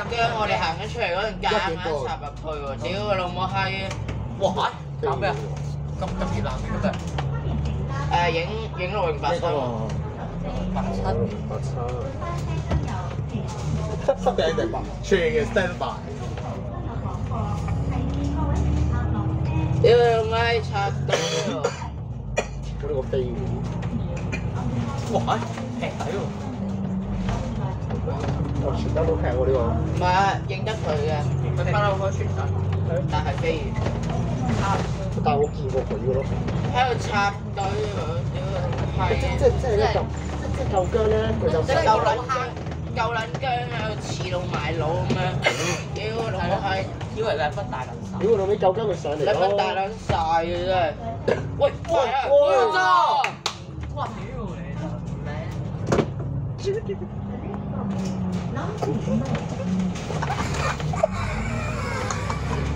驚我哋行緊出嚟嗰陣夾硬插入去喎！屌佢老母閪！哇！搞咩啊？咁熱鬧嘅今日。影608箱。7點定8，全嘅 standby。屌你老母插到喎！嗰個飛哇！平底喎。我傳單都平喎呢個。唔係啊，認得佢嘅，佢不嬲開傳單，但係飛完。但係我見過佢嘅咯。喺度插隊喎，屌係。即係一嚿，即係夠姜咧，佢就夠撚姜喺度似到賣佬咁樣。屌老母閪！以為兩分大撚手。屌老味夠姜咪上嚟咯。兩分大撚晒嘅真係。喂！哇！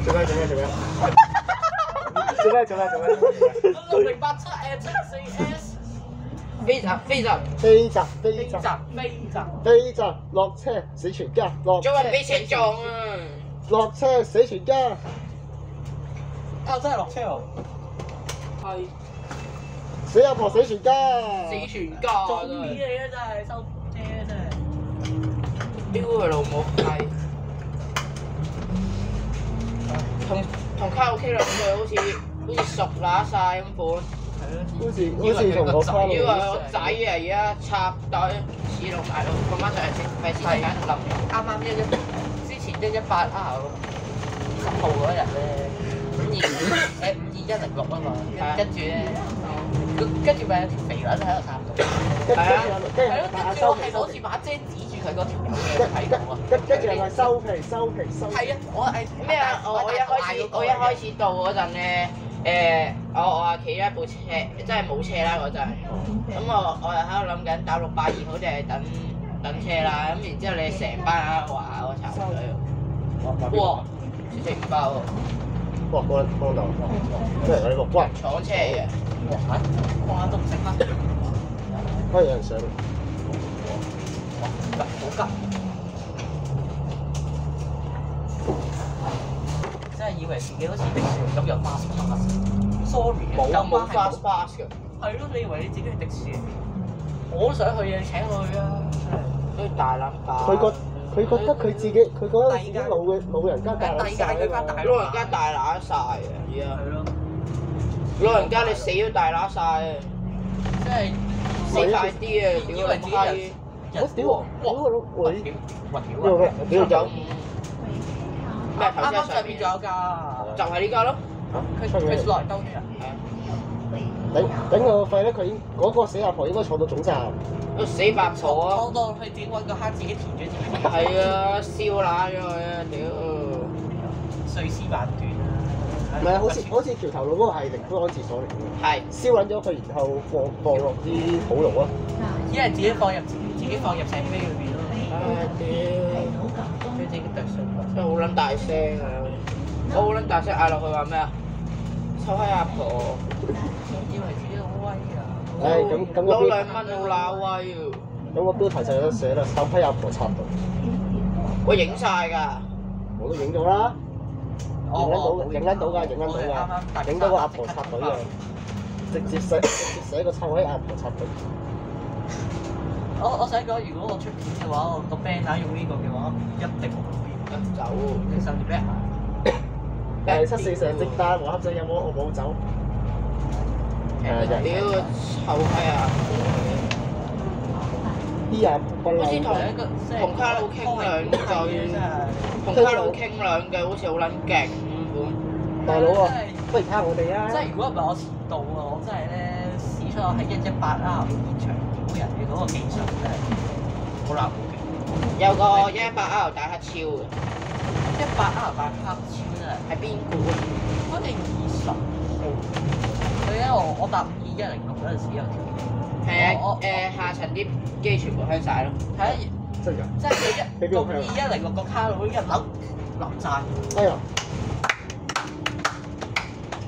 屌你做咩？6087774S 飛閘，落車死全家，落做人俾車撞啊！落車死全家。啊！真係落車喎。係死阿婆死全家。死全家做真係。嘢嚟嘅真係收車真係。屌佢老母閪！同卡拉 OK 兩句好似熟乸晒咁款。好似同我卡以為我仔啊，而家插隊似到埋到，咁啱上嚟食，費事大家諗。啱之前118R 10號嗰日咧，52106啊嘛，跟住咧，跟住咪有條肥撚喺度插隊。係啊，跟住我係攞住把遮指住佢嗰條友嘅睇到啊。跟住係咪收皮？係啊，我係咩啊？我一開始到嗰陣咧，我啊企咗一部車，真係冇車啦嗰陣。咁我又喺度諗緊打682好似係等車啦。咁然之後你成班喺度話我插隊，哇！食唔包喎！哇！幫到，咩嚟㗎呢個？哇！廠車嚟嘅，哇都唔識啦，可以有人上。好急！真係以為自己好似迪士尼咁有 fast pass，sorry 冇 fast pass 嘅。係咯，你以為你自己係迪士尼？我都想去啊，請我去啊！都大撚把。佢覺得佢自己老人家大撚晒啊嘛。老人家大乸晒啊！而家。係咯。老人家你死都大乸晒啊！即係死快啲啊！以為自己人。我屌個老鬼！屌95。咩頭啱車上邊仲有架，就係呢架咯。佢落嚟兜嘅人。頂我個肺咧！佢嗰個死阿婆應該坐到總站。個死八婆啊！坐到佢自己揾個坑自己填咗自己。係啊，燒乸咗佢啊！屌！碎屍萬段啊！唔係好似橋頭路嗰個係靈灰安置所嚟嘅。係。燒撚咗佢，然後放落啲土爐啊！依係自己放入石碑裏邊咯。屌！佢自己剁碎。真係好撚大聲啊！我好撚大聲嗌落去話咩啊？臭閪阿婆！以為自己好威啊！咁攞2蚊好乸威喎！咁個標題就有得寫啦，臭閪阿婆插隊。我影晒㗎。我都影咗啦。影得到㗎，影到個阿婆插隊嘅，直接寫個臭閪阿婆插隊。我想講，如果我出片嘅話，我個 banner 用呢個嘅話，一定冇變。走，你甚至俾人嗌。740成績單，黃黑仔有冇？我冇走。屌臭閪啊！啲人不嬲。好似同卡佬傾兩句，同卡佬傾兩句，好似好撚勁咁。大佬啊，不如睇我哋啊！即係如果唔係我遲到啊，我真係咧試出我喺118R現場屌人嘅嗰個技術真係好難估嘅。有個118R 大黑超嘅，118R 大黑超真係係邊個啊？好似20號。佢咧我搭52106嗰陣時有條。係啊，下層啲機全部香晒咯。係啊，真㗎。即係佢12106個卡路一流晒。哎呀！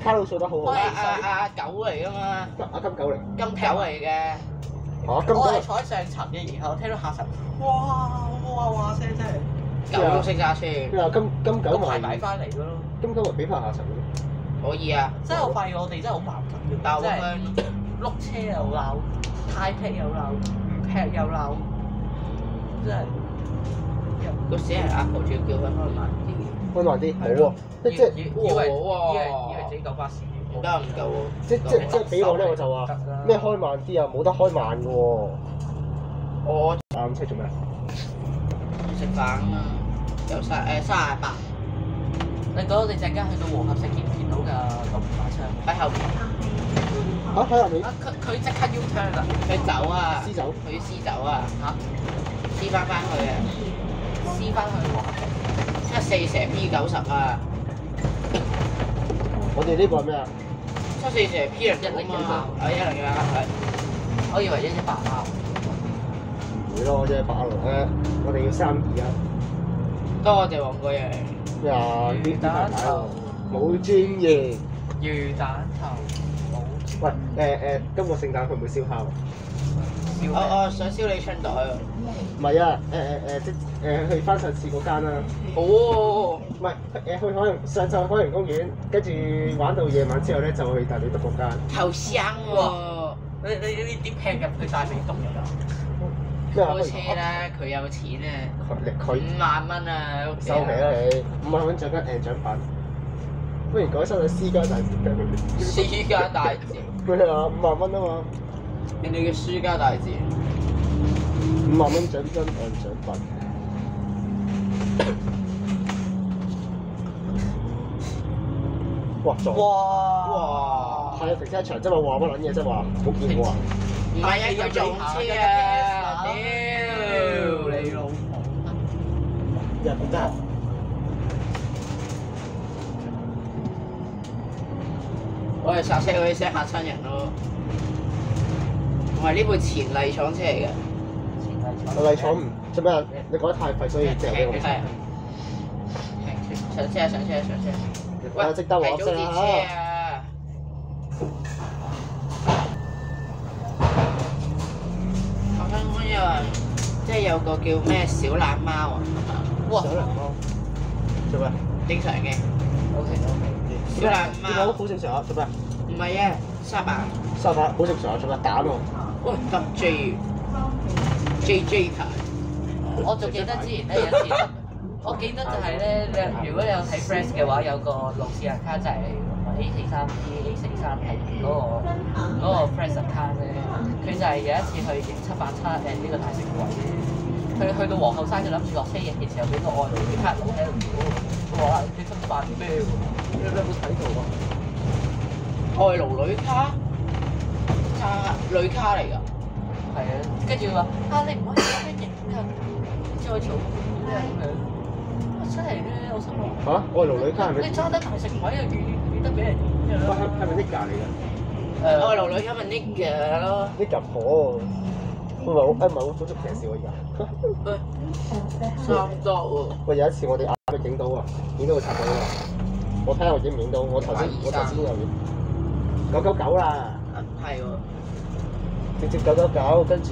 卡路做得好好。阿狗嚟㗎嘛。金狗嚟。金狗嚟嘅。金狗。我係坐喺上層嘅，然後聽到下層，哇聲真係。狗都識揸車。咩啊？金九咁咪係買翻嚟嘅咯。金九咪俾翻下層嘅咩？可以啊，即係我發現我哋真係好矛盾嘅，但即係碌車又鬧，太劈又鬧，唔劈又鬧，真係個死人阿婆仲要叫佢開慢啲。開慢啲，好喎！以為自己夠巴士。唔得唔夠喎。即俾我咧，我就話咩開慢啲啊，冇得開慢嘅喎。我啱車做咩？食飯啊嘛，有38。你覺得我哋陣間去到和合石見唔見到㗎個馬槍？喺後邊。嚇喺入面？佢即刻 U turn 啦！佢走啊！撕走？佢要撕走啊！嚇！撕翻去啊！撕翻去和合石。 74蛇 P90啊！我哋呢個係咩啊74蛇 P01啊！101係。我以為118啊。唔會咯，即係8路我哋要32啊！多謝黃國陽。咩啊？魚蛋頭冇專業。魚蛋頭冇。喂今個聖誕會唔會燒烤？我想燒你春袋喎。唔係啊，去翻上次嗰間啦。哦。唔係去海洋上晝海洋公園，跟住玩到夜晚之後咧，就去大理德嗰間。後生喎。你點劈入去大理德㗎？開車啦，佢有錢啊！5萬蚊啊！收皮啦你，5萬蚊獎金獎品。不如改收咗私家大字嘅。私家大字。咩啊？5萬蚊啊嘛。人哋嘅私家大字。5萬蚊獎金獎品。哇！撞！哇！係啊，停車場啫嘛，話乜撚嘢啫話，冇見過啊！唔係啊，佢撞車啊！屌你老母！入邊真係。我哋剎車嗰啲聲嚇親人咯。唔係呢部前例廠車嚟嘅。例廠唔做咩啊？你覺得太廢，所以掉俾我。上車啊！上車啊！上車！喂，值得我提早截車啊！我香港有人即係有個叫咩小懶貓啊，哇！小懶貓做咩？正常嘅。OK。小懶貓。好正常啊！做咩？唔係啊，沙巴。沙巴好正常啊！做咩打喎？喂，得 J 牌。我仲記得之前咧有一次，我記得就係咧，如果你有睇 Fresh 嘅話，有個路線人卡就係 A43D、A43係嗰個 Fresh 卡咧，佢就係有一次去迎787呢個大食鬼，去到皇后山就諗住落車影嘅時候，俾個外勞旅卡佬喺度屌，我話你分發咩喎？你有冇睇到啊？外勞旅卡？旅卡嚟㗎。係啊，跟住佢話你唔可以咁樣影㗎，再嘈咩咁樣？出嚟咧，我心諗嚇，外勞旅卡係咪？你揸得大食鬼啊，預得俾人影㗎啦。係咪 Nigga 嚟㗎？外勞旅卡咪 Nigga 咯。Nigga 婆，唔係好足騎士喎而家。差唔多喎。喂，有一次我哋啱影到啊，影到個賊仔啊！我睇下我影唔影到，我頭先有影。999啦。係喎。直接999，跟住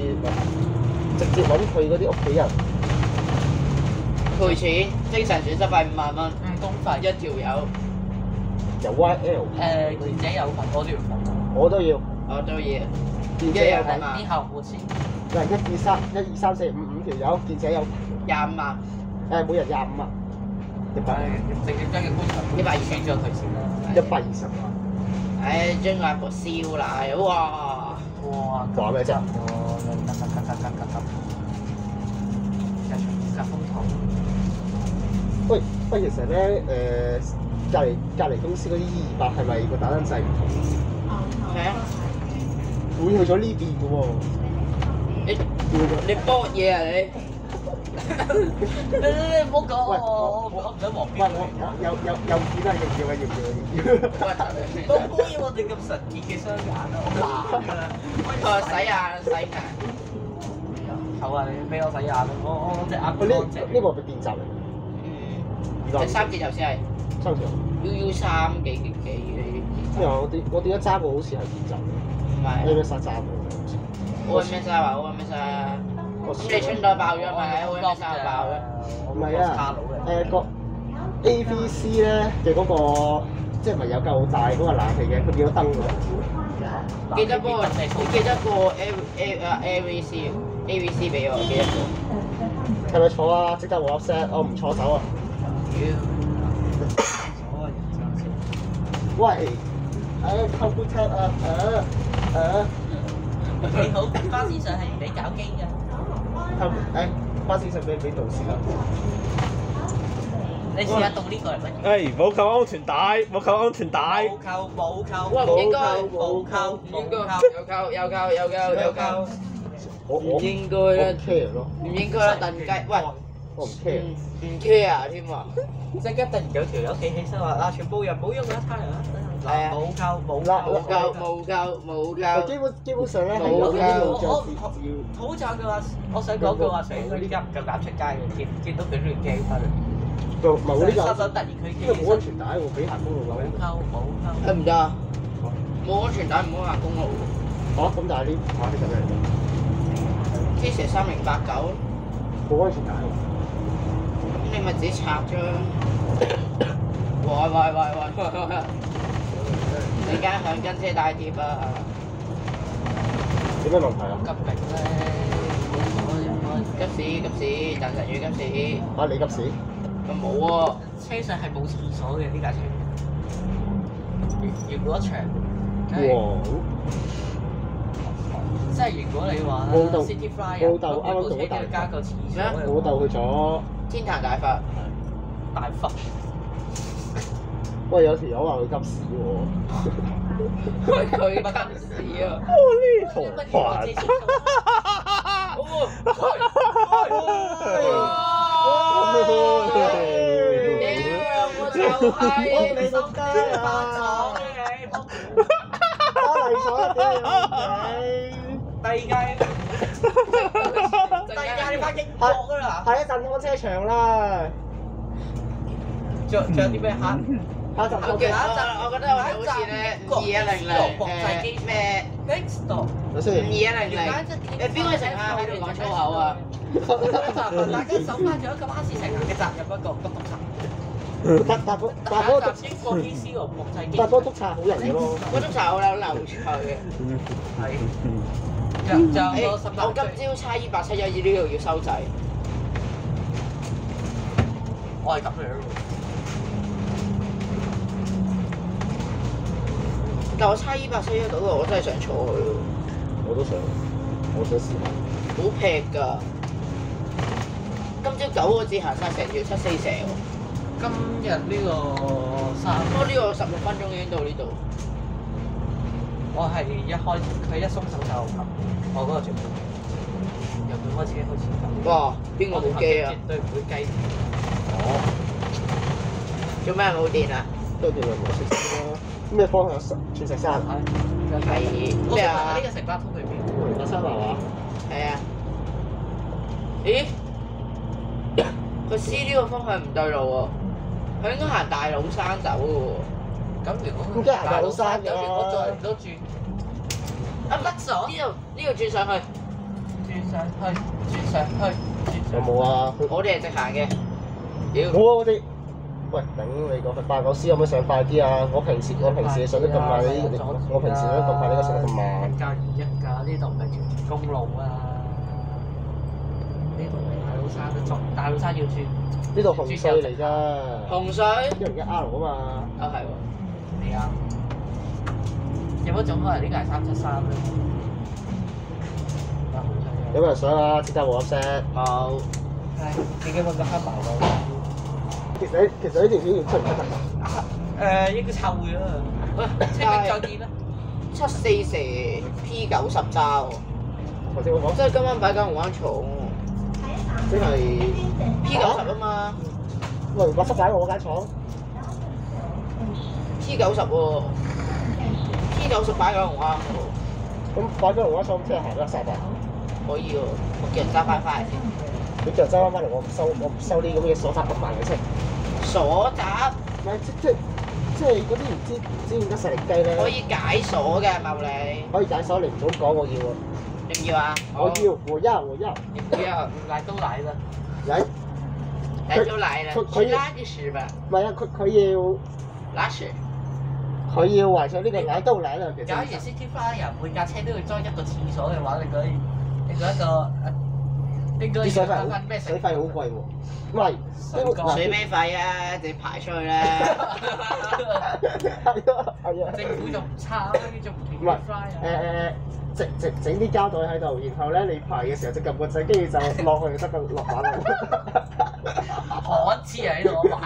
直接揾佢嗰啲屋企人賠錢，精神損失費5萬蚊，誤工費一條友。由 YL。記者有份，我都要份。我都要。我都要。記者有份。啲客戶錢。嗱，1、2、3、5條友，記者有25萬。每人25萬。直接將個官場120咗佢先啦。120萬。唉，將個阿婆燒奶，哇！哇！話咩啫？夾風頭。喂，其實咧隔離公司嗰啲200係咪個打燈掣唔同？係啊。會去咗呢邊嘅喎。你搏嘢啊你？你唔好講我唔想黃標。喂，有片啊，要都可以我哋咁神奇嘅雙眼啊！我難㗎啦。洗眼。好啊，你俾我洗眼啦！我隻眼乾淨。呢個係咪電閘嚟？第3節頭先係。3條。UU3幾嘅。咩啊？我點解揸過好似係電閘嘅？唔係。你咩剎揸過？我係咩揸啊？咁你春袋爆咗咪？我有生日爆嘅。唔係啊，個 AVC 咧嘅嗰個，即係咪有夠大嗰個冷氣嘅？佢變咗燈㗎。記得幫我，你記得個 AVC 俾我，記得個。係咪坐啊？即刻和 set， 我唔坐手啊！喂，扣杯踢啊！你好，巴士上係唔俾搞機㗎。巴士上俾導師啦。你試下動呢個嚟乜？冇扣安全帶，冇扣安全帶。冇扣。哇，唔應該，冇扣，應該有扣。唔應該啦， care 咯，唔應該啦，燉雞，喂，我唔 care。唔 care 添啊！即刻突然有條友企起身話：啊，全部人唔好喐啦，差人啦！係啊，冇扣。基本上咧係冇有好在佢話，我想講佢話成佢依家唔夠膽出街嘅，見到佢亂機翻嚟。冇呢個，突然佢因為冇安全帶喎，俾行公路冇㗎。扣。唔得，冇安全帶唔好行公路。咁但係呢隻咩嚟㗎？ T 3089，冇安全帶喎。咁你咪自己拆啫。喂！你間響跟車帶貼啊！有咩問題啊？急迫咧，急屎，等陣要急屎。啊，你急屎？咁冇喎。車上係冇廁所嘅呢架車。如果長，哇！即係如果你話老豆 City Fly 老豆啱啱做咗大加個廁所，我老豆去咗天壇大佛。大佛。喂，有條友話佢急屎喎。佢急屎啊！呢套滑。我就係你都得啊！嚟咗第二屆你翻英國㗎啦！係一陣開車場啦。仲有啲咩嚇？下集我覺得我哋好似咧5210咩 Nextdoor 5210，邊個乘客喺度講粗口啊？大家守翻咗一個巴士乘客嘅責任，不過不督察。但嗰個英國機師和國際機。但嗰個督察好人嘅咯。嗰督察好有流趣嘅。係。我今朝差271呢度要收掣。我係咁樣喎。但我差271度我真係想坐佢喎。我都想試下。好劈㗎！今朝9個字行晒成條74蛇喎。今日呢個我呢個16分鐘已經到呢度。我係一開始佢一鬆手就撳，我嗰個最由佢開始撳。哇！邊個冇機啊？絕對唔會計。哦。做咩冇電啊？都叫佢冇熄先啦。咩方向？鑽石山。係咩啊？呢個城巴通去邊？鑽石山係嘛？係啊。咦？佢 C 呢個方向唔對路喎，佢應該行大老山走嘅喎。咁如果咁梗係行大老山㗎啦。如果再唔到轉，得咗呢度轉上去，轉上去。有冇啊？我哋係直行嘅。屌！冇啊！我哋喂頂你個894可唔可以上快啲啊？我平時上得咁快，我平時上得咁快，呢個上得咁慢。1+21㗎，呢度唔係條公路啊！呢度係大老山都大老山要轉。呢度紅隧嚟㗎。紅隧。101R 啊嘛。啊係喎。係啊。有冇種可能呢個係373咧？有冇人上啊？即刻和 set。冇。係，自己揾個黑毛咯。其實呢條片要出唔出得？應該臭嘅啦。喂，車尾再見啦。74蛇 P90揸喎。頭先我講。即係今晚擺九龍灣廠喎。即係 P90啊嘛。喂，白色擺我間廠。T90喎。T90擺九龍灣喎。咁擺九龍灣廠即係行得130啊？可以喎，我叫人揸翻嚟先。你叫人揸翻嚟，我唔收啲咁嘅鎖閘咁慢嘅車。鎖閘？唔係即係嗰啲唔知點解實力雞咧。可以解鎖嘅，茂利。可以解鎖，你唔早講我要喎。要唔要啊？我要，我要，我要。你不要來都來了，嚟，來就來了，佢去拉嘅屎吧，唔係啊，佢要拉屎。佢要懷上呢個奶都奶啦，其假如實。 City Flyer 每架車都要裝一個廁所嘅話，你嗰一個應該啲水費好要翻咩水費好貴喎，唔係，水咩費啊？你排出去啦。係啊係啊。政府仲唔差，仲唔唔係整啲膠袋喺度，然後咧你排嘅時候就撳個掣，跟住就落去就得個落馬路。可黐喺度啊！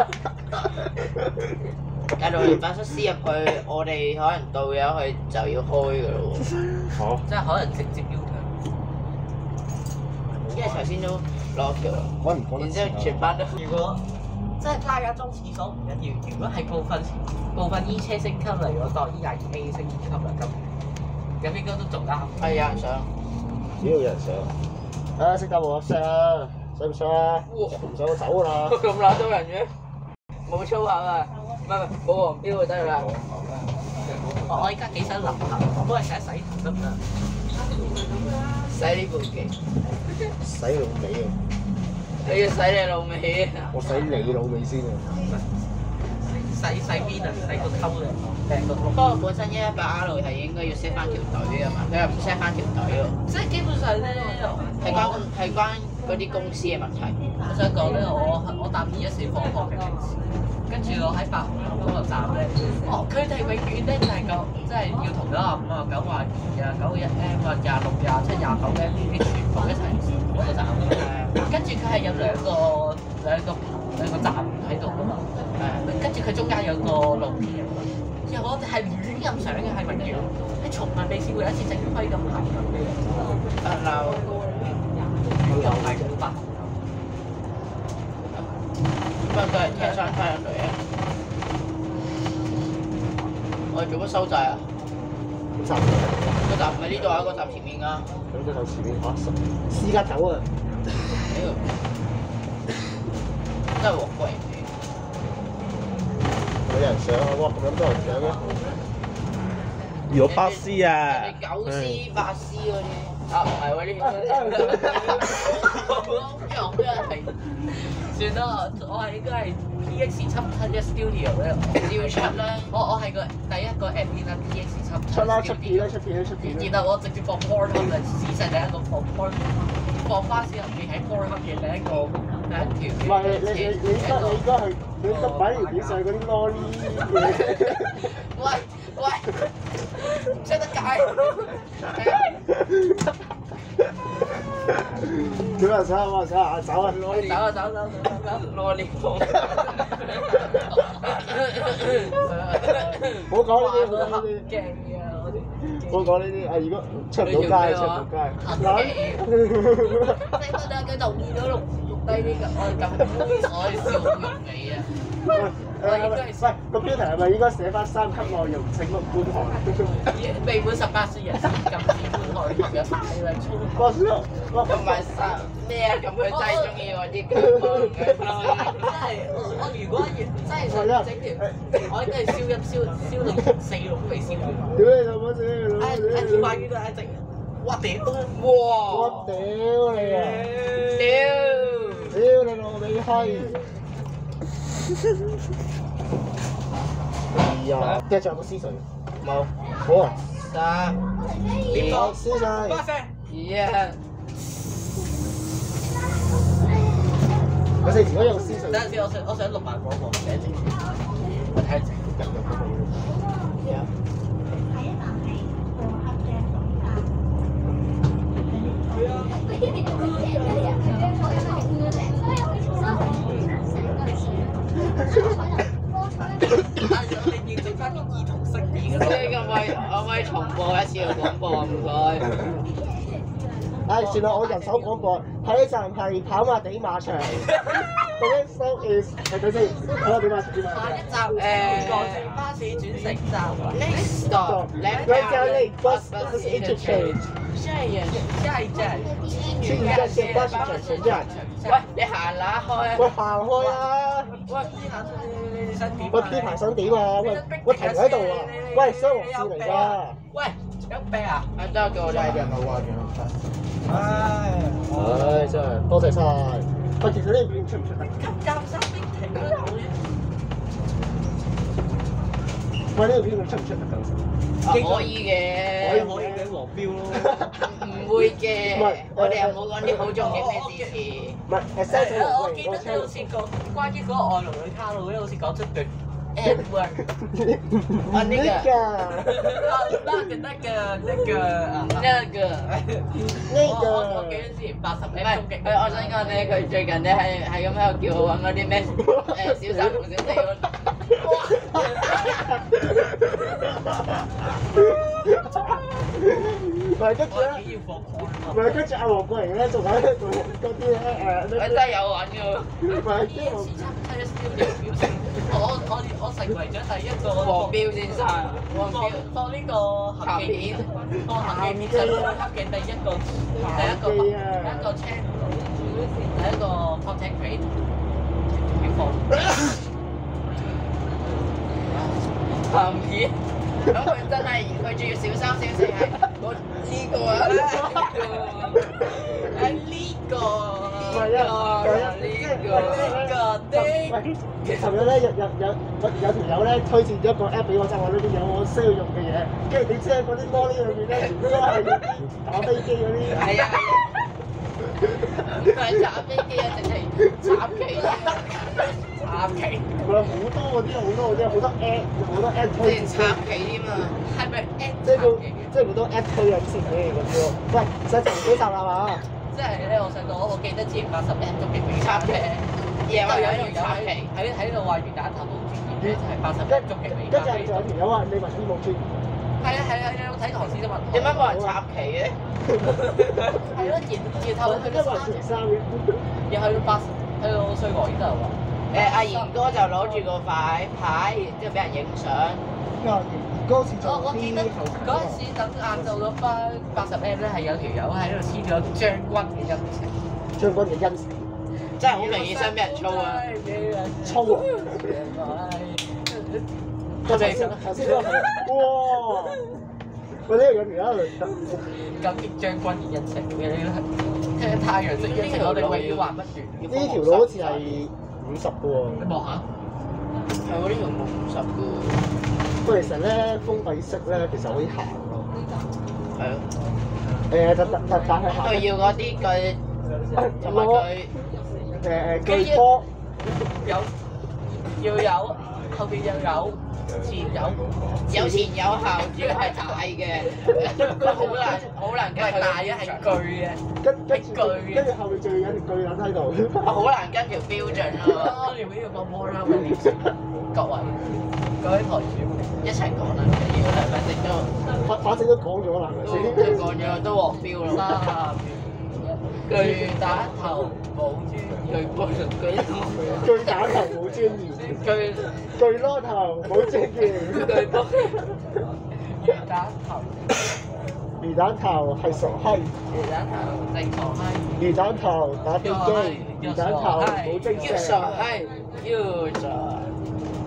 假如我哋把塞師入去，我哋可能到咗佢就要開㗎咯喎。好。即係可能直接 U turn。因為頭先都落橋啦，可能講得然之後全班都如果即係拉架裝廁所唔緊要，如果係部分衣車升級嚟，我當E22A 升級啦，咁應該都仲啱。係有人上。只要有人上。啊，識得我 set 啊，使唔使啊？唔使我走㗎啦。咁撚多人嘅，冇粗口啊！唔係冇黃標就得啦。我依家幾想淋頭，我幫你洗一洗頭得唔得？洗呢部機，洗老味啊！你要洗你老味啊！我洗你老味先啊！洗邊啊？洗個溝嚟，掟個不過本身110R係應該要 set 翻條隊㗎嘛，佢又唔 set 翻條隊喎。即係基本上咧，係關嗰啲公司嘅問題。我想講咧，我搭214放學嘅平時，跟住我喺8號嗰個站咧，佢哋永遠咧就係講，即係要同95啊、92啊、91M 啊、26、27、29M 呢啲全部一齊同一個站。跟住佢係有兩個站喺度㗎嘛。跟住佢中間有個路邊嘅嘛。然後我哋係亂咁上嘅，係永遠，你從來未試過有一次正規咁行嘅。又係咁白。不過都係聽山翻入嚟啊！我哋做乜收掣啊？站個站唔係呢度啊，個站前面㗎。咁就頭前面嚇私家走啊！真係鑊貴。有人上啊！哇，咁多人上嘅。有巴士啊！人哋9C、8C 嗰啲。啊，唔係喎，呢啲。算啦，我係應該係 PX771 Studio 咧，要出啦。我係個第一個 admin 啦，PX771。出啦！出片啦！出片啦！出片啦！然後我直接放 Pornhub 啦，史上第一個放巴士入面喺 Pornhub 嘅第一條。唔係你應該係擺條片上嗰啲 lolly 嘅。喂，唔識得解。點啊？走啊！走啊！走啊！走！攞呢個。唔好講呢啲，唔好講呢啲。勁啊！唔好講呢啲，如果出唔到街，出唔到街。你覺得佢同意咗錄低呢個，我哋笑容你啊！喂，個標題係咪應該寫翻3級內容請勿觀看？未滿18歲人士禁止觀看及有大量粗口。同埋咩啊？咁佢真係中意我啲腳毛嘅。真係我如果真係想整條，我應該係燒到4六未燒完。屌你老母先！一條買幾多一隻？哇屌！我屌你啊！屌你老味閪！哎呀，即係仲有冇撕碎？冇，好啊。3、撕晒。2。我哋如果用撕碎，等陣先，我想錄埋廣播，寫住，我睇下整唔整到嗰個。你要整翻啲兒童式啲嘅。可唔可以重播一次個廣播唔該？算啦，我人手廣播，下一站係跑馬地馬場。The next stop is 等先，跑馬地馬場。下一站過住巴士轉乘站。Next stop，Lake Bus Interchange。下一站，青嶼幹線巴士轉乘站。喂，你行哪開啊？喂，行開啊！你想點啊？喂，P 牌想點啊？喂，停喺度啊！喂，雙黃線嚟㗎。喂，有啤啊？啊得叫我哋。唉，真係多謝晒。喂，其實呢邊出唔出得？監生冰停啦！喂，呢個片佢出唔出得㗎？可以嘅，可以嘅黃標咯。唔會嘅，我哋又冇講啲好重要嘅字詞。唔係，set 我記得你好似講關於嗰個外勞女卡路咧，好似講出句 N word。啊呢個，我記得之前80唔係，我想講咧，佢最近咧係咁喺度叫我揾嗰啲咩小三同小四嗰啲。唔係跟住咧，唔係跟住阿黃國榮咧，仲喺度做嗰啲咧真係有揾㗎。唔係呢一次參加咗燒料表情，我成為咗第一個黃標先生，放呢個合記片，放合記片就合記第一個 channel， 第一個 content creator 要放鹹片。咁佢真係佢仲要小三小四係呢個啊，呢個尋日咧有條友咧推薦咗個 app 俾我，就話裏邊有我需要用嘅嘢，跟住點知嗰啲玻璃裏邊咧全部都係打飛機嗰啲。係啊係啊，唔係打飛機啊，淨係插旗啊！插旗，好多嗰啲好多 app 推薦插旗添啊！係咪 app 即係好多 app 推緊先嘅嗰啲喎。喂，上集幾集啦嘛？即係咧，我想講，我記得之前80 M 都幾俾插旗，夜晚有人插旗，喺度話魚蛋頭好專業嘅，就係80 M 都幾俾。跟住仲有條友話你文醫冇專業。係啊，有睇唐詩啫嘛。點解冇人插旗嘅？係咯，然後去到3月，又去到去到稅務呢度喎。阿賢哥就攞住個牌，然之後俾人影相。嗰時做我記得嗰陣時等晏晝嗰班80 M 咧，係有條友喺度黐咗將軍嘅印情。將軍嘅印情，真係好明顯想俾人操啊！操啊！頭先嗰個哇！喂，呢個有條友嚟感激將軍嘅印情嘅呢個太陽式印情，我哋永遠還不完。呢條路好似係50嘅喎。你望下，係喎，呢條冇50嘅喎。不過其實咧，封閉式咧，其實可以行咯。係咯。但係行。佢要嗰啲佢同埋佢巨波要有後邊又有。有前有後，主要係大嘅，好難跟佢大嘅係巨嘅，跟住後面仲有條巨撚喺度，好難跟條標準咯。條標要個摩拉嘅點識？各位台主一齊講啦，要係咪正都？反正都講咗啦，係咪先？都講咗，都黃標咯。巨蛋頭冇專業，巨蛋頭冇專業，巨攞頭冇專業，魚蛋頭係傻閪，魚蛋頭正傻閪，魚蛋頭打飛機，魚蛋頭冇精神，傻閪，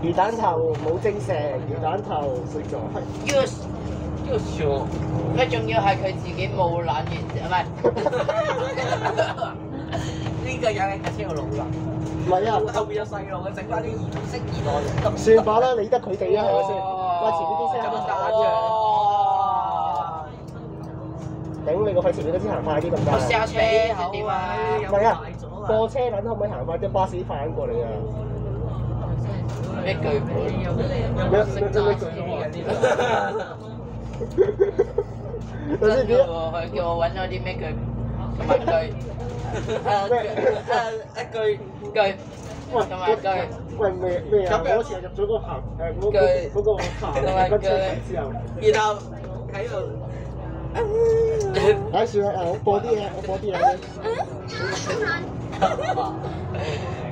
魚蛋頭冇精神，魚蛋頭食傻閪。佢仲要係佢自己冇懶完，唔係呢個有嘅架車有老人，唔係啊，後邊有細路嘅，整翻啲兒童式兒童。算罷啦，理得佢哋啊，係咪先？哇！前面啲聲咁大嘅，頂你個肺前面啲先行快啲咁大。我試下車點啊？唔係啊，貨車撚可唔可以行快啲？巴士快過你啊！咩巨有識揸車嘅呢個。真嘅喎，佢叫我揾咗啲咩句同埋句，一句同埋句。喂咩啊？我嗰時入咗個行嗰個行跟車之後，然後喺度，唉算啦，我播啲嘢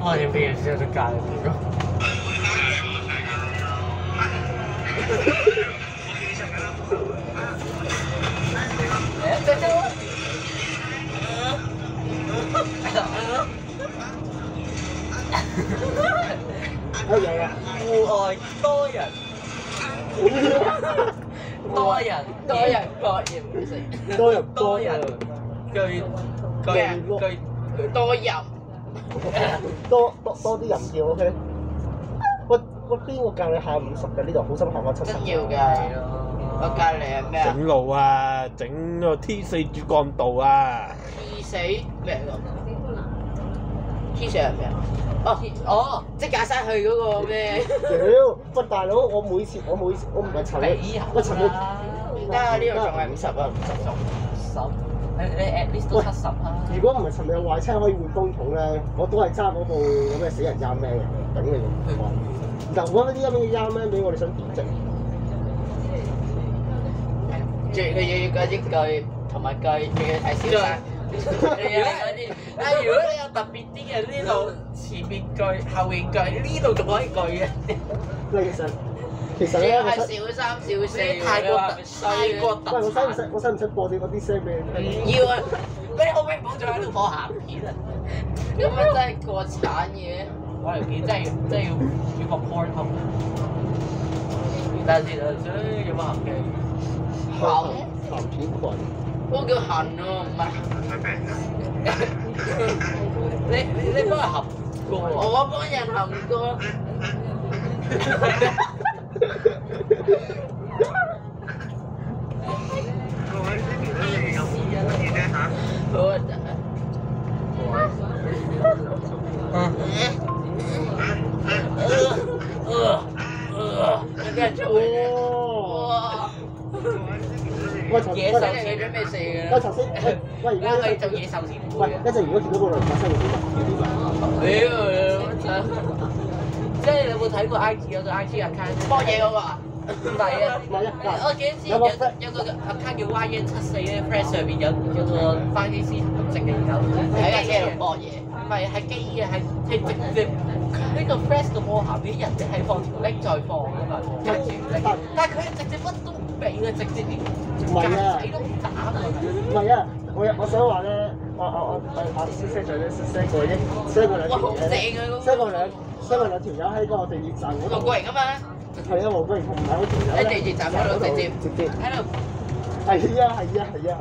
我哋邊先有得教呢個？有啊，戶外多人，戶多人博嘢唔食，多人多人據多人多啲人叫 OK。喂，邊個教你下50嘅呢度？好心行下70。真要㗎。我隔離係咩啊整路啊，整個 T4 主幹道啊。 ？T4咩嚟㗎？T4係咩啊？哦，即係架山去嗰個咩？屌，喂大佬，我每次我唔係尋日，我尋日唔得啊！呢度仲係50啊50，你 at least 都70啊。如果唔係尋日壞車可以換風筒咧，我都係揸嗰部咁嘅死人啱咩嘅，頂你個肺！嗱，我覺得呢一邊嘅啱咩俾我哋想點啫？最佢要嗰啲句同埋句，仲要睇小生。如果你有特別啲嘅呢度前面句後面句，呢度仲可以句嘅。其實主要係咧，小三小四，太過喂，我使唔使播啲嗰啲聲俾你聽？唔要啊！你可唔可以唔好再喺度播鹹片啊？咁樣真係過產嘅。我條片真係要個 porn 好。但係其實有冇鹹嘅？鹹片群。嗰個叫痕喎，唔係。你幫佢合過喎。我幫人含過。喂，野獸你準備食嘅喂，頭先，喂，而家佢做野獸先會喂，一陣如果見到個女發生會點啊？即係你有冇睇過 IG 有個 IG account？搏嘢嗰個啊？唔係啊，我記得之前有個 account 叫 YN74咧 ，Press 上邊有個翻機師直嘅然後喺架車度搏嘢。唔係係機嘅，係直接呢個 Press 個波下邊人哋係放條 link 再放㗎嘛，跟住 link，但係佢直接乜都唔俾嘅，直接連仔都唔打㗎。唔係啊，我想話咧，我師姐仔咧 send 過兩哇，好正啊！嗰個，send 過兩條友喺個地鐵站嗰度。黃國榮啊嘛。係啊，黃國榮同埋嗰條友喺地鐵站嗰度直接喺度。係啊。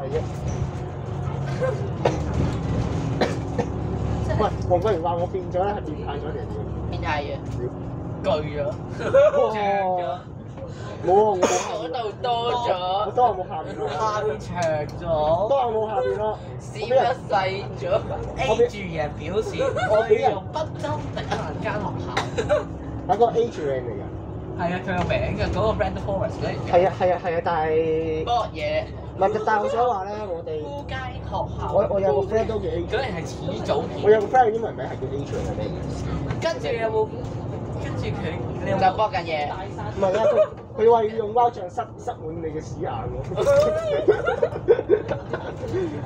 喂，黃國榮話我變咗咧，係變態咗定係點？變態嘅。巨咗，冇啊，我冇下嗰邊。度多咗。我都話冇下邊咯。下邊長都咗，話冇下邊咯。屎忽細咗。 A 住人表示我俾用不爭敵難間學校。係個 A 住人嚟㗎。係啊，佢有名嘅嗰個 Random Forest 嗰啲。係啊，但係搏嘢。唔係，但係我想話咧，我哋烏街學校。我有個 friend 都叫 A 住嗰啲係始祖我有片。個 friend 嘅英文名係叫 A 住人嘅。跟住有冇？跟住佢，你有就冇？搏緊嘢。唔係啊，佢話要用貓杖塞滿你嘅屎眼喎。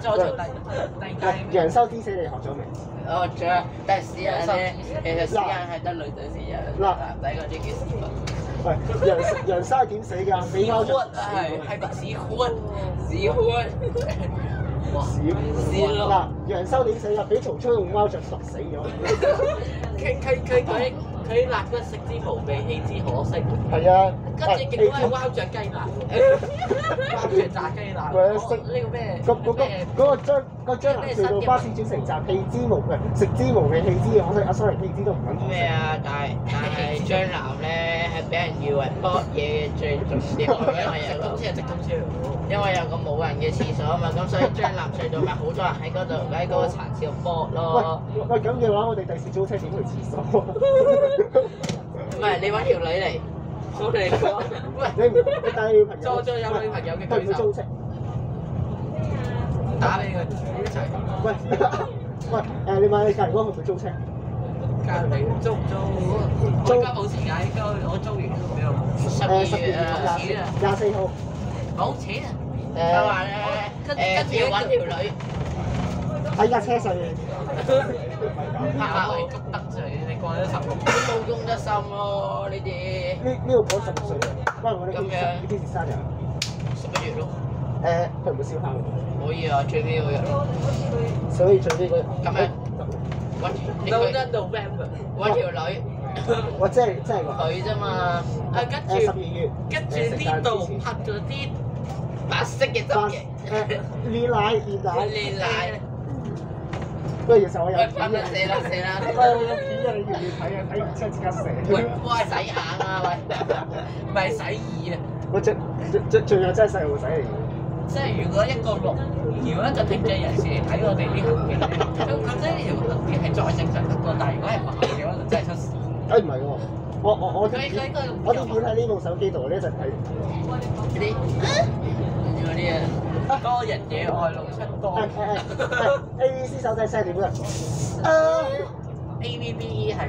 再做第楊修之死你學咗未？我仲有，但係屎眼咧，其實屎眼係得女仔先有，男仔嗰啲叫屎忽。喂，楊修係點死㗎？俾貓杖係個屎忽，屎忽。哇！屎嗱，楊修點死㗎？俾曹操用貓杖揼死咗。佢辣骨食之無味，棄之可惜。係啊，跟住結果係貓醬雞肋，貓醬炸雞肋。呢個咩？嗰個將藍隧道巴士轉乘站，棄之無味，食之無味，棄之可惜。啊 sorry，棄之都唔撚咩啊？但係張南咧係俾人譽為搏嘢嘅最重點，因為有個冇人嘅廁所啊嘛，咁所以張南隧道咪好多人喺嗰個殘廁度搏咯。喂，咁嘅話，我哋第時租車點去廁所？唔係你揾條女嚟，我哋講。你帶女朋友，再有女朋友嘅舉手去唔去租車？打俾佢一齊。喂，你買你隔離嗰個去唔去租車？隔離租唔租？我而家冇時間，應該我租完俾我。 12月啊， 24號。冇錢啊！佢話咧要揾條女。喺架車上面。拍下我谷得罪你過咗16。冇公德心咯呢啲。呢個講16歲嘅，喂，我哋幾時生日？11月咯。佢唔會燒烤嘅。可以啊，最尾嗰日。所以最尾嗰日。咁樣。揾條女。我真係個佢啫嘛。跟住12月。跟住呢度拍咗啲白色嘅汁液，煉奶煉奶。煉奶。喂，其實我有喂，片啊！死啦死啦！喂，我有片啊！你要唔要睇啊？睇完之後即刻寫。喂，哇！洗眼啊喂，唔係洗耳啊！我仲有真係細路仔嚟嘅。即係如果一個聽障人士嚟睇我哋啲行徑咧，咁覺得呢條行徑係再正常不過，但係如果係盲嘅話，就真係出事。唔係喎，我啲片喺呢部手機度呢陣睇。嗰啲啊，多人野外露出多。ABC 手掣聲點㗎AVBE 係。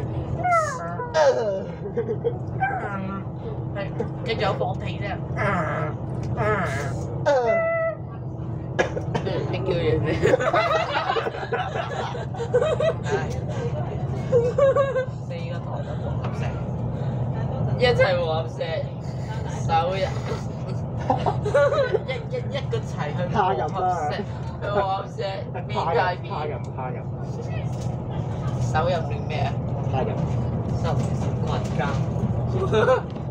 跟住有放屁啫。你叫人咩？四個台都冇合聲，一齊冇合聲，手人一個齊去怕人啊！冇合聲，邊界邊？怕人。手入定咩啊？怕人。收群交。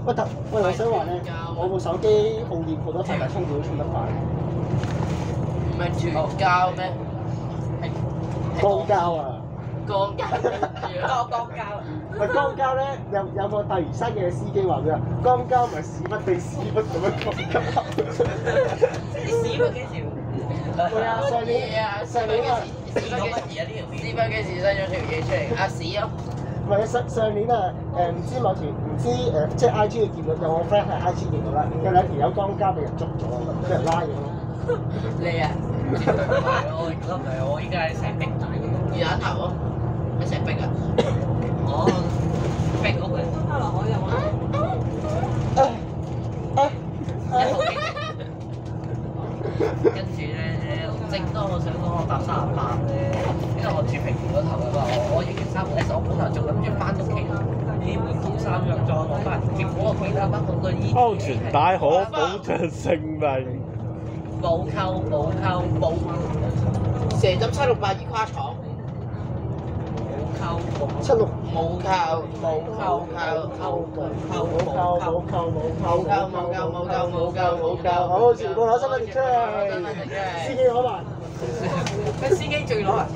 喂，我想話咧，我部手機控電盤都太大，充電都充得快。唔係傳膠咩？光膠啊！光膠，光膠。喂，光膠咧有個大嶼山嘅司機話咩啊？光膠咪屎忽對屎忽咁樣光膠。你屎忽幾時？係啊，上年啊，屎忽幾時啊？呢條片？屎忽幾時伸咗條嘢出嚟？屎咯！唔係上年啊，唔知某條即係 IG 嘅見到有我 friend 喺 IG 見到啦，有兩條友光膠俾人捉咗，俾人拉咗咯。你啊？唔係我依家喺石壁大嘅。魚蛋頭咯，喺石壁啊！哦，壁屋嘅。跟住咧，正當我想講我搭38咧，因為我住平田嗰頭啊嘛，我營3部 S，我本來仲諗住翻屋企，換套衫着再攞翻，結果我記得翻到個衣。安全帶可保障性命。冇扣，蛇針768跨廠，76冇扣，好，全部攞身份證出嚟，司機攞埋，司機仲要攞埋車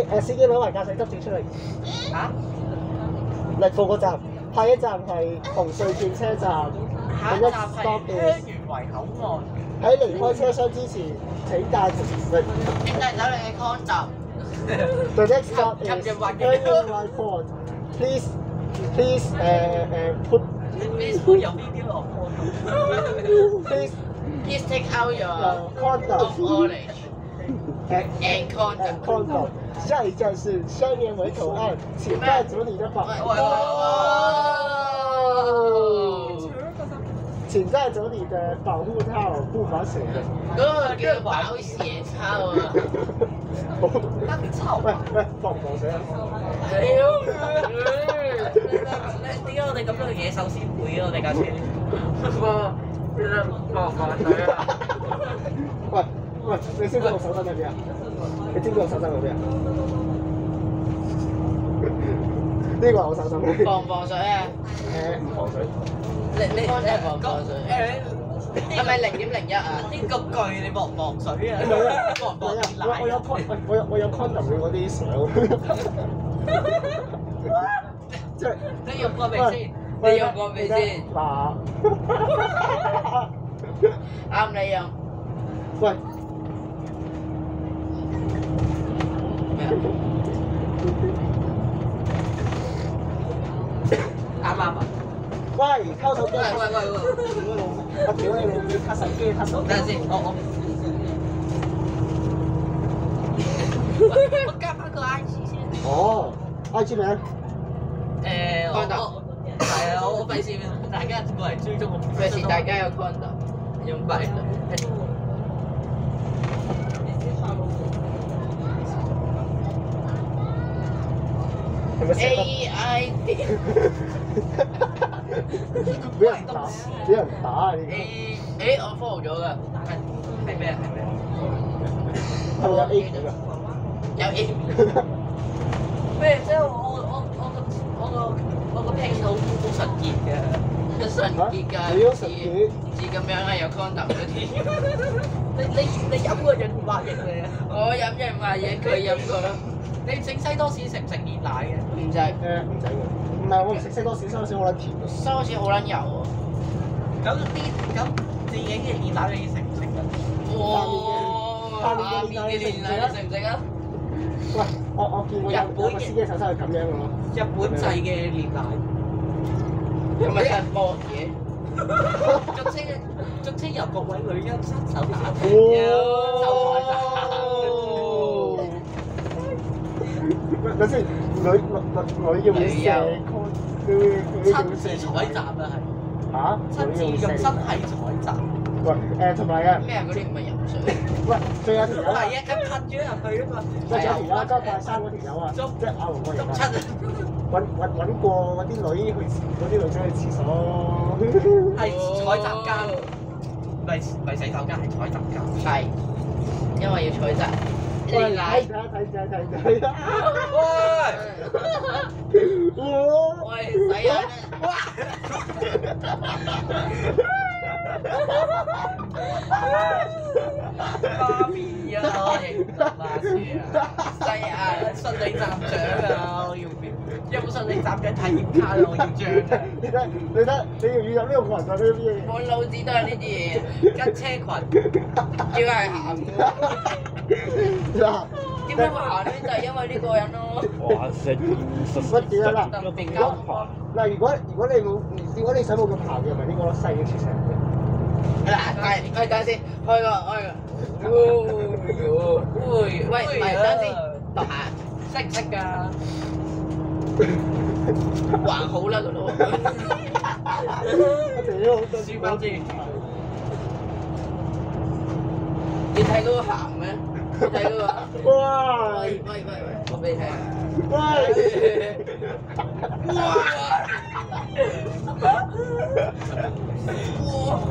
牌。司機攞埋駕駛執照出嚟。嚇？嚟報個站，下一站係紅隧轉車站，下一站係香園圍口岸。喺離開車廂之前，請帶同請帶走你嘅 condom。The next stop is Hanging Port. Please put. Please put your video on condom. Please take out your condom of knowledge and condom。 condom。下一站是香园围口岸，請帶走你的保。請帶走你的保護套、護髮水。嗰個叫保險套啊！臭！喂，防唔防水啊？點解我哋咁樣嘅野獸先會啊？我哋架車。防唔防水啊？喂，你知唔知我手踭喺邊啊？你知唔知我手踭喺邊啊？呢個係我手踭。防唔防水啊？唔防水。你防唔防水？係咪0.01啊？呢個句你防唔防水啊？防唔防奶？我有 condom 嘅嗰啲相。即係你用過未先？你用過未先？嗱，啱你用。喂。咩啊？啱啊！喂，溝手機！喂！我屌你老味，撻手機，撻手機！等陣先，我加翻個 IG 先。哦 ，IG 名？係啊，我費事大家過嚟追蹤我。費事大家有 condom 用弊。AID 俾人打啊！呢個我 follow 咗㗎，係咩？係咪有 A 股㗎？有 A。咩？即係我個我個 page 好純潔嘅，純潔㗎，你都純潔。唔似咁樣啊，有 condom 嗰啲。你飲過潤滑液未啊？我飲潤滑液，佢飲過。你整西多士食唔食熱奶嘅？唔使，唔使嘅。唔係我唔食西多士，西多士好撚甜嘅。西多士好撚油喎。咁自己嘅熱奶你食唔食啊？哇！下面嘅熱奶你食唔食啊？喂，我見過有個司機手係咁樣嘅咯。日本製嘅熱奶。係咪真係搏嘢？俗稱由各位女優親手打嘅。等先，女用射 con， 親自採集啊係。嚇？親自用身體採集。喂，同埋啊。咩啊？嗰啲唔係飲水。喂，仲有條友啊。唔係啊，佢噴咗入去啊嘛。喂，仲有條友啊，加快衫嗰條友啊，即係阿龍嗰條。捉親啊！揾過嗰啲女去嗰啲女仔去廁所。係採集間，唔係洗手間，係採集間。係，因為要採集。喂，睇奶。睇。喂，洗眼啊！媽咪啊！我認得媽咪啊！洗眼，順利站長啊！我要變，有冇順利站長體驗卡啊？我要張啊！你睇，你要入呢個群就呢啲嘢。我腦子都係呢啲嘢，跟車群，叫係鹹嘅。嗱，點解會鹹呢？就係因為呢個人咯。哇！食現實乜嘢啊嗱？特別交關。嗱，如果你想冇咁鹹嘅，咪呢個咯，細嘅切成嘅。嗱，係，等陣先，開個。喂，唔係，等陣先，讀下。識唔識㗎？還好啦，嗰度。我哋都好多書包先。你睇嗰個鹹咩？你睇嗰個。哇！喂，我俾你睇下。喂！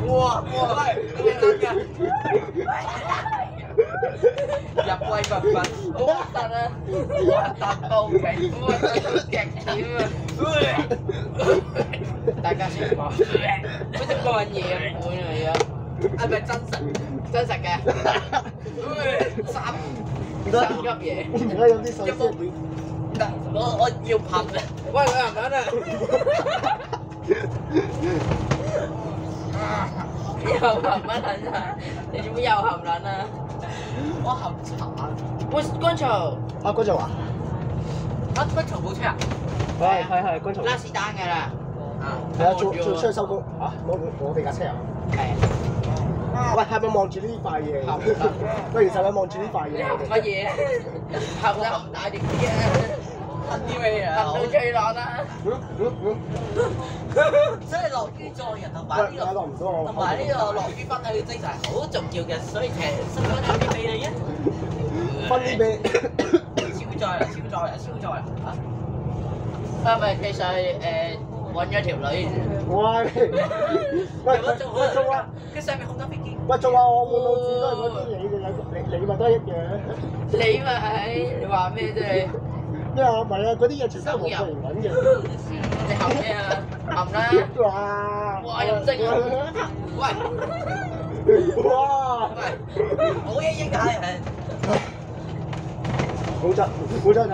哇！喂，你得㗎？入威不分，好核突啊！達到極，我睇到極點啊！大家先講，好似乾嘢咁款嚟啊！係咪真實？真實嘅，三級嘢。而家有啲手先。我要噴啊！喂，佢含撚啊！又含乜撚啊？你做咩又含撚啊？我含茶。喂，乾曹，啊，嗰就話。乜曹冇車啊？係，嗰就。拉屎單㗎啦。係啊，做出去收工嚇，我哋架車啊。係。喂，係咪望住呢塊嘢？喂，其實你望住呢塊嘢。含乜嘢？含得咁大力啲啊！噴啲咩啊？含到最浪啦！即係樂於助人同埋呢個，落唔到我。同埋呢個樂於分享嘅精神係好重要嘅，所以其實分享啲俾你啊！分啲俾。超載啦！係咪其實揾咗條女？喂，仲話佢上面好多飛機。喂，仲話我滿腦子都係嗰啲你嘅，你咪都一樣。你咪係，你話咩啫？咩啊？唔係啊，嗰啲嘢全部係冇人揾嘅。你含咩啊？含啦！哇！哇！飲精啊！喂！哇！喂，好嘢應下人。好真係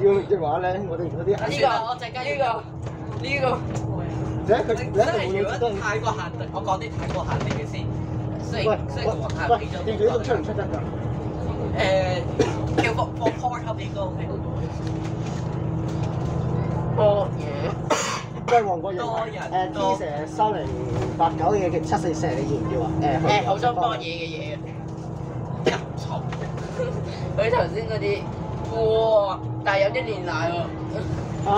要嘅話咧，我哋嗰啲呢個我陣間呢個。你一定真係如果太過限定，我講啲太過限定嘅先。雖然我話限定咗。電影都出唔出得㗎？叫個 Pornhub 應該 OK。多嘢。即係旺角人T 成3089嘅744，你要唔要啊？好多多嘢嘅嘢。人蟲。佢頭先嗰啲，哇！但係有啲煉奶喎。真係。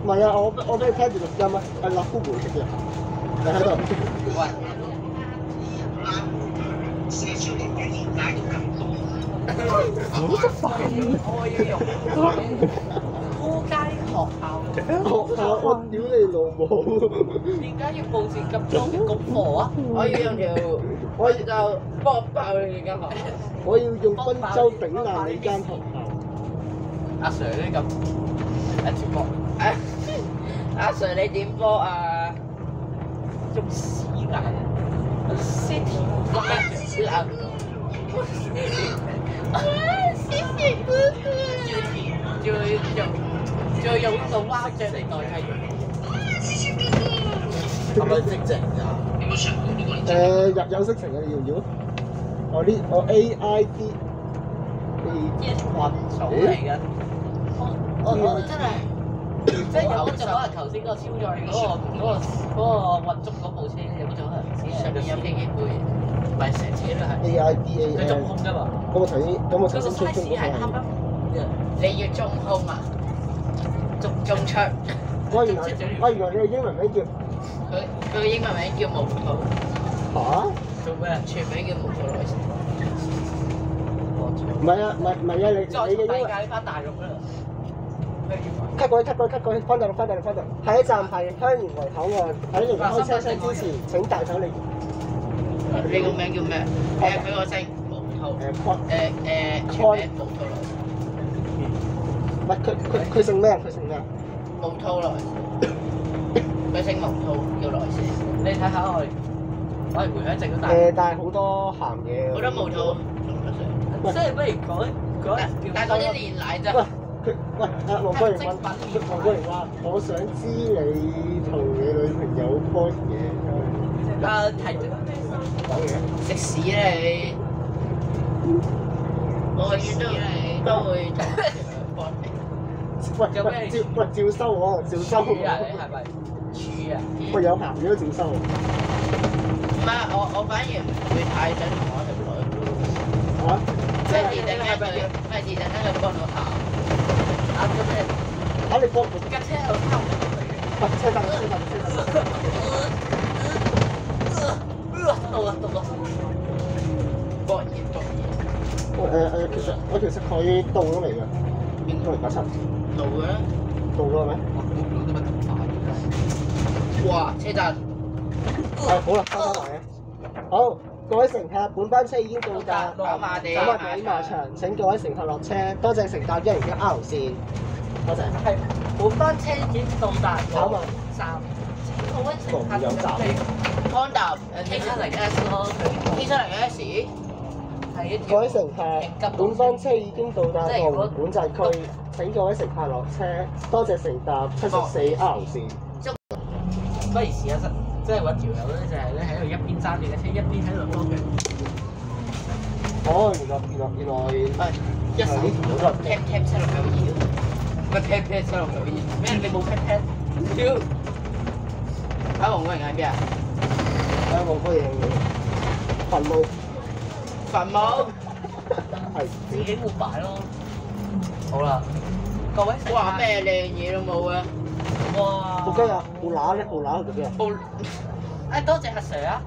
唔係啊，我俾你聽住錄音啊，係立夫梅食嘅，你喺度。喂。我要用鋪街學校。我屌你老母！點解要佈置咁多嘅功課啊？我要用條，我就剝爆你間學校。我要用賓州頂爛你間學校。阿 Sir 呢咁一條阿 Sir 你點波啊？仲屎眼，City 仲用個蛙雀嚟代替。係咪色情㗎？有色情嘅你要唔要？我 AID 雲草嚟嘅。我真係，即係有嗰種可能頭先嗰個超載嗰個運足嗰部車，有嗰種可能上面有飛機杯，唔係成車都係。AID 佢中空㗎嘛？咁我頭先嗰個 size 係啱啱。你要中空啊？中出。原來你嘅英文名叫佢嘅英文名叫毛兔。嚇？做咩？全名叫毛兔來時。唔係啊，你嘅英文。你翻大陸啦。cut 過去，翻大陸。下一站係香園圍口岸，喺離開車廂之前請帶走你。你個名叫咩？佢個姓毛兔。全名毛兔來時。唔係佢姓咩？毛兔來時。佢姓毛兔，叫來時。你睇下我哋回鄉證都大。但係好多鹹嘢。好多毛兔。即係不如改但係嗰啲煉奶啫。喂，黃國榮話：我想知你同你女朋友開嘢。睇講嘢。食屎你！我永遠都會幫你。照收喎，照收。處啊？你係咪處啊？喂，有鹹嘢都照收。唔係，我反而唔會太想同我條女。嚇？費事等佢幫我行。啱咗咩？嚇你幫架車喺度偷緊佢嘅。喂，車燈。到啦。博熱。其實佢到咗未㗎？應該嚟87。到嘅。到咗係咪？哇！車站。好啦，翻返嚟嘅。好，各位乘客，本班車已經到達跑馬地馬場，請各位乘客落車，多謝乘搭101 R 線，多謝。係，本班車已經到達跑馬站，請各位乘客準備康達 T70S 咯。T70S 係一條。各位乘客，本班車已經到達羅湖管制區，請各位乘客落車，多謝乘搭74 R 線。不如試下即係揾條友咧，就係咧喺度一邊揸住架車，一邊喺度幫佢。哦，原來一手tap 7692，唔係 tap 7692，咩你冇 tap？屌！阿黃國榮喺邊啊？黃國榮墳墓。係。自己活擺咯。好啦，各位。哇！咩靚嘢都冇啊！哇！部機啊，部乸咧，部乸去邊啊？多謝阿 Sir 啊！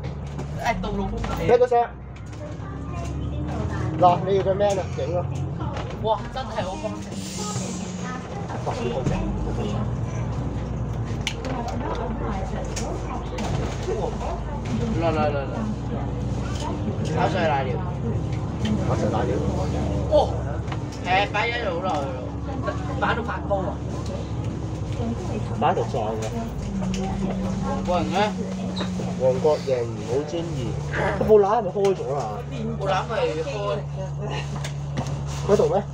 道路公司。咩嗰聲？嗱，你要佢咩啊？影咯。哇！真係好乾淨。好乾淨。來，考上瀨尿。我食瀨尿。哦。擺咗好耐咯。擺到發光啊！擺喺度撞嘅。黃國榮咧？黃國榮好專業。部乸係咪開咗啦？部攬係開。嗰度咩？